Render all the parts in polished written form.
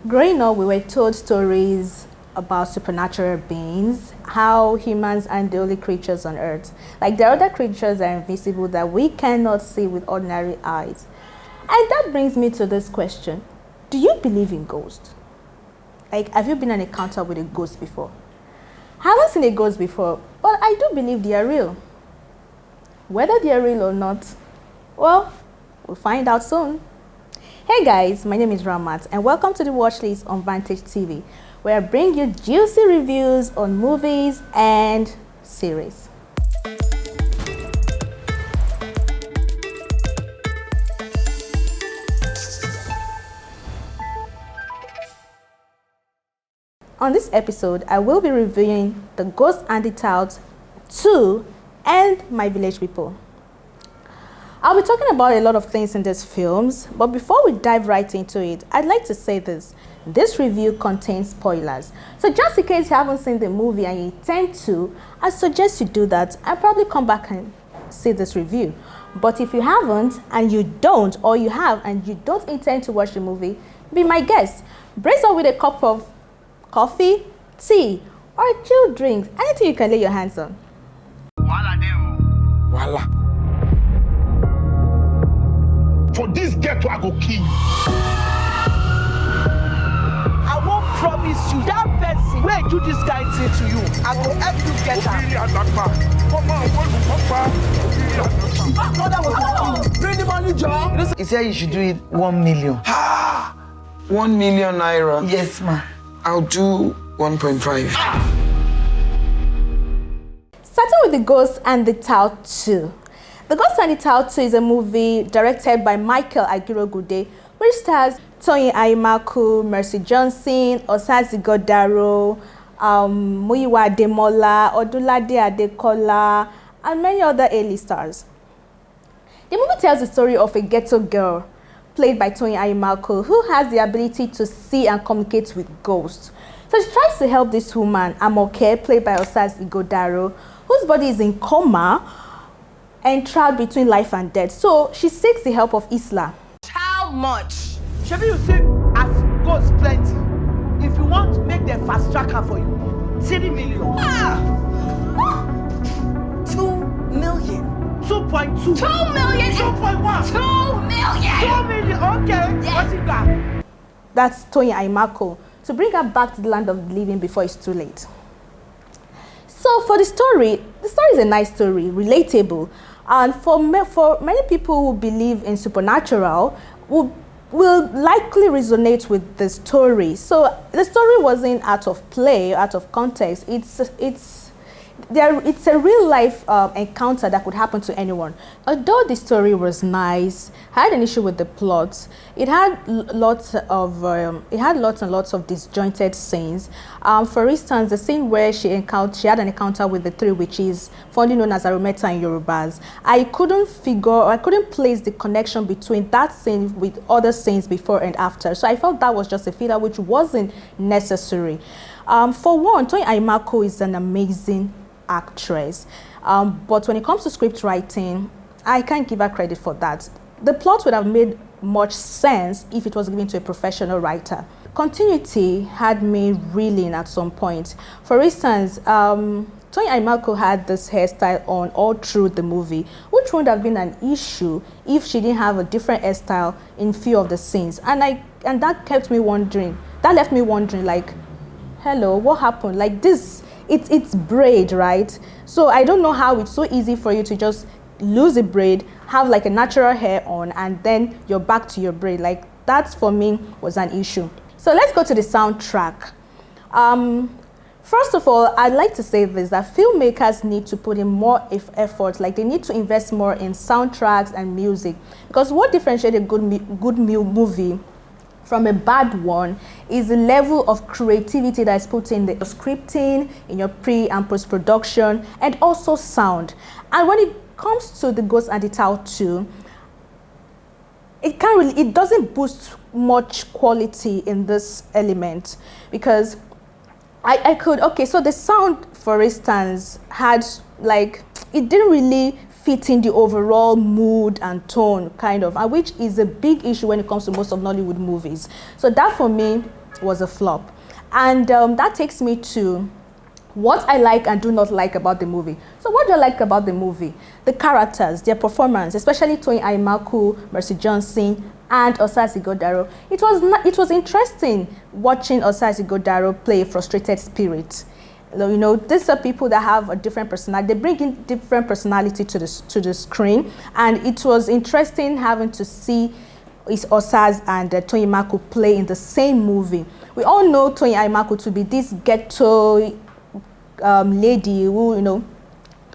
Growing up, we were told stories about supernatural beings, how humans aren't the only creatures on earth. Like there are other creatures that are invisible that we cannot see with ordinary eyes. And that brings me to this question. Do you believe in ghosts? Like, have you been in an encounter with a ghost before? I haven't seen a ghost before, but I do believe they are real. Whether they are real or not, well, we'll find out soon. Hey guys, my name is Ramat and welcome to the Watchlist on Vantage TV, where I bring you juicy reviews on movies and series. On this episode, I will be reviewing The Ghost and the Tout, Tout, and My Village People. I'll be talking about a lot of things in these films, but before we dive right into it, I'd like to say this. This review contains spoilers. So just in case you haven't seen the movie and you intend to, I suggest you do that and probably come back and see this review. But if you haven't and you don't, or you have and you don't intend to watch the movie, be my guest. Brace up with a cup of coffee, tea, or a chilled drink, anything you can lay your hands on. Voila. For this ghetto, I go kill you. I won't promise you that person where do this guy thing to you. I will help you get her. Bring the money, John. He said you should do it 1 million. 1 million naira. Yes, ma. I'll do 1.5. Starting with The Ghost and the Tout 2. The Ghost and the Tout 2 is a movie directed by Michael Aguirre-Gude, which stars Toyin Aimaku, Mercy Johnson, Osazi Godaro, Muyiwa Ademola, Odunlade Adekola, and many other A-list stars. The movie tells the story of a ghetto girl, played by Toyin Aimaku, who has the ability to see and communicate with ghosts. So she tries to help this woman, Amoke, played by Osazi Godaro, whose body is in coma and trapped between life and death. So she seeks the help of Isla. How much? Shebi you see as goes plenty. If you want to make them fast tracker for you, 3 million. 2 million. 2.2. 2 million. 2.1. 2 million. 2 million. Okay. Yes. What's it got? That's Toyin Aimaku, to bring her back to the land of the living before it's too late. So for the story is a nice story, relatable, and for many people who believe in supernatural will likely resonate with the story. So the story wasn't out of play, out of context. It's a real life encounter that could happen to anyone. Although the story was nice, I had an issue with the plot. It had lots and lots of disjointed scenes. For instance, the scene where she had an encounter with the 3 witches, fondly known as Arumeta in Yorubas. I couldn't place the connection between that scene with other scenes before and after. So I felt that was just a filler which wasn't necessary. For one, Toyin Aimaku is an amazing actress, but when it comes to script writing, I can't give her credit for that. The plot would have made much sense if it was given to a professional writer. Continuity had me reeling at some point. For instance, Toyin Aimaku had this hairstyle on all through the movie, which wouldn't have been an issue if she didn't have a different hairstyle in few of the scenes, and that kept me wondering. That left me wondering, like, hello, what happened? Like this. It's braid, right? So I don't know how it's so easy for you to just lose a braid, have like a natural hair on, and then you're back to your braid. Like that for me was an issue. So let's go to the soundtrack. First of all, I'd like to say this, that filmmakers need to put in more effort, like they need to invest more in soundtracks and music, because what differentiates a good movie from a bad one is the level of creativity that is put in the scripting, in your pre and post-production, and also sound. And when it comes to The Ghost and the Tout 2, it doesn't boost much quality in this element, because so the sound, for instance, had like, it didn't really fit in the overall mood and tone, kind of, which is a big issue when it comes to most of Nollywood movies. So that for me was a flop. And that takes me to what I like and do not like about the movie. So what do I like about the movie? The characters, their performance, especially Toyin Aimaku, Mercy Johnson, and Osasi Godaro. It was interesting watching Osasi Godaro play a frustrated spirit. You know, these are people that have a different personality. They bring in different personality to the screen, and it was interesting having to see Osas and Toyin Aimaku play in the same movie. We all know Toyin Aimaku to be this ghetto lady who, you know,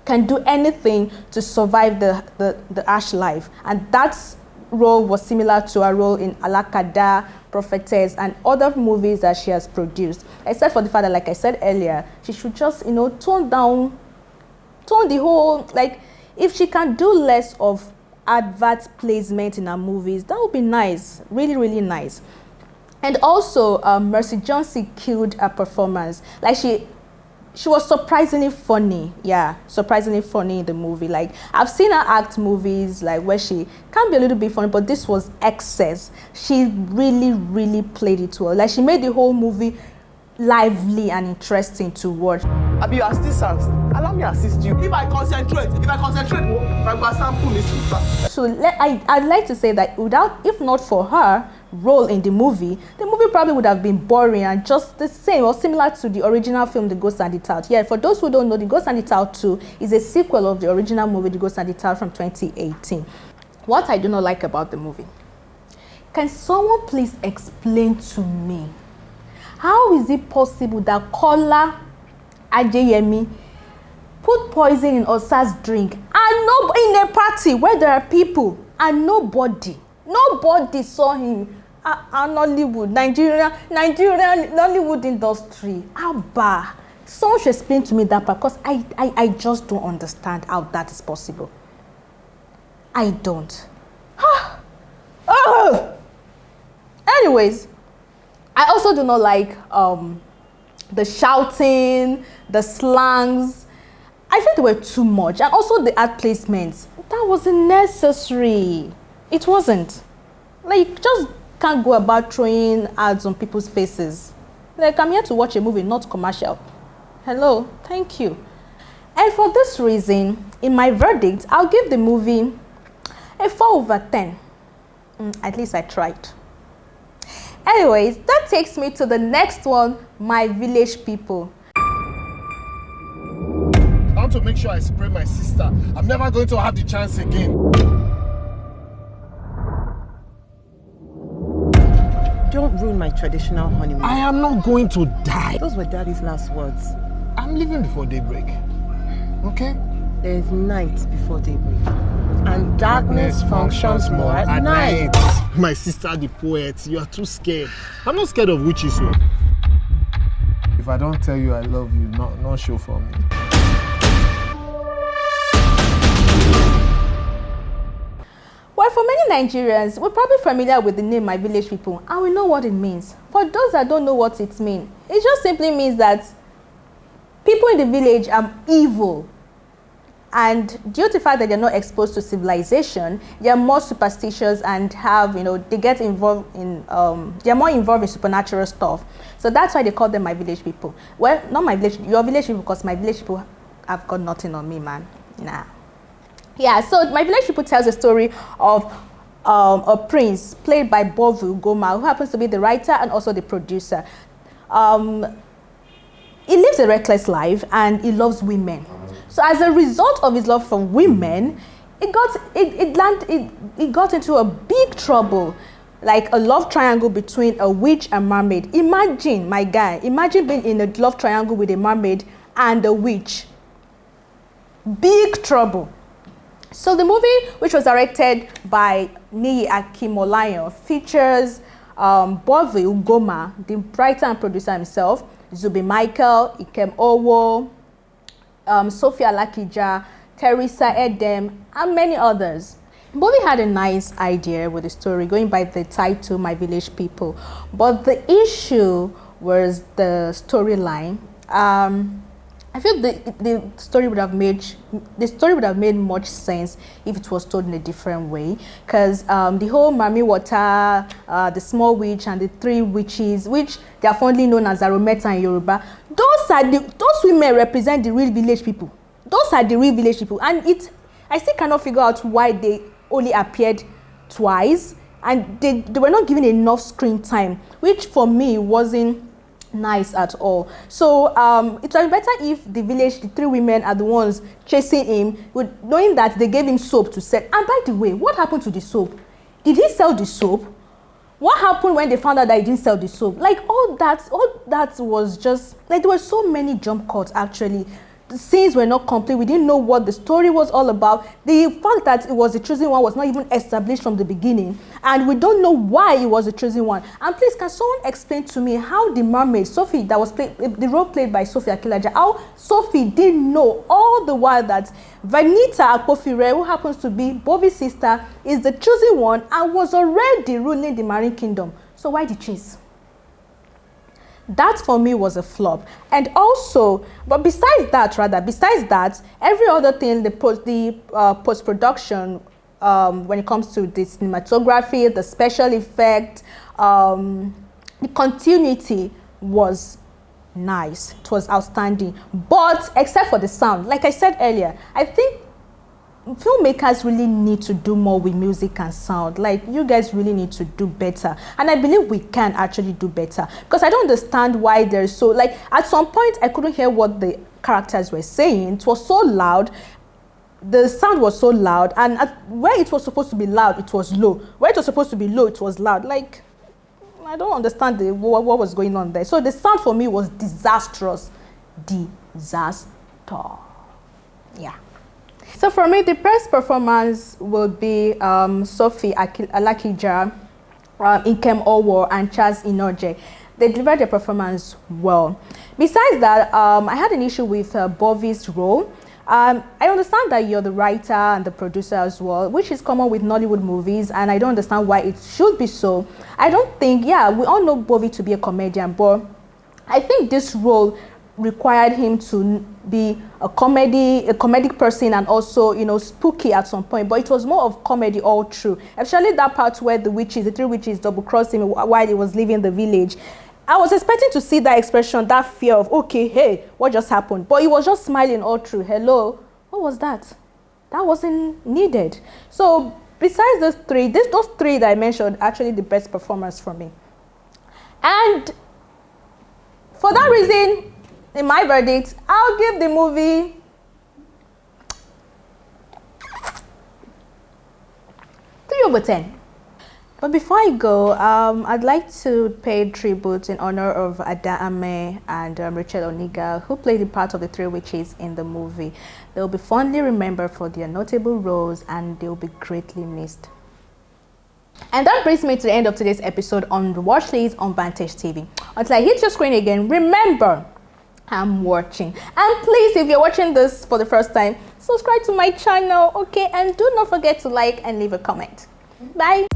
can do anything to survive the harsh life, and that role was similar to her role in Alakada, Prophetess, and other movies that she has produced. Except for the fact that, like I said earlier, she should just, you know, tone the whole, like, if she can do less of advert placement in her movies, that would be nice, really, really nice. And also, Mercy Johnson killed her performance. Like, she was surprisingly funny. Yeah, surprisingly funny in the movie. Like, I've seen her act movies like where she can be a little bit funny, but this was excess. She really, really played it well. Like, she made the whole movie lively and interesting to watch. Abi, your assistance. Allow me to assist you. If I concentrate, my sample is super. So I'd like to say that if not for her role in the movie probably would have been boring and just the same or similar to the original film, The Ghost and the Tout. Yeah, for those who don't know, The Ghost and the Tout 2 is a sequel of the original movie, The Ghost and the Tout, from 2018. What I do not like about the movie, can someone please explain to me, how is it possible that Kola Adeyemi put poison in Osa's drink and in a party where there are people and nobody saw him? And Nollywood, Nigerian Nollywood industry. Abba, someone should explain to me that part, because I just don't understand how that is possible. I don't. Anyways, I also do not like the shouting, the slangs. I think they were too much, and also the ad placements. That wasn't necessary. It wasn't. Like, just can't go about throwing ads on people's faces. Like, I'm here to watch a movie, not commercial. Hello, thank you. And for this reason, in my verdict, I'll give the movie a 4/10. At least I tried. Anyways, that takes me to the next one, My Village People. I want to make sure I spray my sister. I'm never going to have the chance again. Don't ruin my traditional honeymoon. I am not going to die. Those were Daddy's last words. I'm leaving before daybreak. Okay? There is night before daybreak. And darkness functions more at night. My sister, the poet, you are too scared. I'm not scared of witches. So. If I don't tell you I love you, not show for me. Well, for many Nigerians, we're probably familiar with the name My Village People, and we know what it means. For those that don't know what it means, it just simply means that people in the village are evil. And due to the fact that they're not exposed to civilization, they're more superstitious and have, you know, they get involved in, they're more involved in supernatural stuff. So that's why they call them My Village People. Well, not My Village, your village people, because My Village People have got nothing on me, man. Nah. Yeah, so My Village People tells a story of a prince played by Bovu Goma, who happens to be the writer and also the producer. He lives a reckless life and he loves women. So as a result of his love for women, it got into a big trouble, like a love triangle between a witch and mermaid. Imagine, my guy, imagine being in a love triangle with a mermaid and a witch. Big trouble. So the movie, which was directed by Niyi Akimolayan, features Bovi Ugoma, the writer and producer himself, Zubi Michael, Ikem Owo, Sophia Lakija, Teresa Edem, and many others. Bovi had a nice idea with the story, going by the title My Village People. But the issue was the storyline. I feel the story would have made much sense if it was told in a different way. Because the whole Mami Water, the small witch, and the three witches, which they are fondly known as Ramat and Yoruba, those women represent the real village people. Those are the real village people, and I still cannot figure out why they only appeared twice, and they were not given enough screen time, which for me wasn't nice at all. So it would be better if the three women are the ones chasing him, knowing that they gave him soap to sell. And by the way, what happened to the soap? Did he sell the soap? What happened when they found out that he didn't sell the soap? Like all that was just like, there were so many jump cuts actually. The scenes were not complete. We didn't know what the story was all about. The fact that it was the chosen one was not even established from the beginning, and we don't know why it was the chosen one. And please, can someone explain to me how the mermaid Sophie, that was the role played by Sophie Akilaja, how Sophie didn't know all the while that Vanita Akpofire, who happens to be Bobby's sister, is the chosen one and was already ruling the Marine Kingdom? So why the chase? That for me was a flop. And also, but besides that, every other thing, the post-production, when it comes to the cinematography, the special effect, the continuity was nice. It was outstanding. But except for the sound, like I said earlier, I think filmmakers really need to do more with music and sound. Like, you guys really need to do better, and I believe we can actually do better, because I don't understand why there's so, like, at some point I couldn't hear what the characters were saying. It was so loud, the sound was so loud, and where it was supposed to be loud, it was low. Where it was supposed to be low, it was loud. Like, I don't understand what was going on there. So the sound for me was disastrous. Disaster. Yeah. So for me, the best performance will be Sophie Alakija, Nkem Owo, and Charles Inoje. They delivered their performance well. Besides that, I had an issue with Bobby's role. I understand that you're the writer and the producer as well, which is common with Nollywood movies, and I don't understand why it should be so. I don't think, yeah, we all know Bobby to be a comedian, but I think this role required him to be a comedic person, and also, you know, spooky at some point, but it was more of comedy all through, especially that part where the three witches double-crossed him while he was leaving the village. I was expecting to see that expression, that fear of, okay, hey, what just happened? But he was just smiling all through. Hello, what was that? That wasn't needed. So besides those three that I mentioned, actually the best performance for me. And for that reason, in my verdict, I'll give the movie 3/10. But before I go, I'd like to pay tribute in honor of Ada Ame and Rachel Oniga, who played the part of the three witches in the movie. They'll be fondly remembered for their notable roles, and they'll be greatly missed. And that brings me to the end of today's episode on the Watchlist on Vantage TV. Until I hit your screen again, remember, I'm watching. And please, if you're watching this for the first time, subscribe to my channel, okay? And do not forget to like and leave a comment. Bye.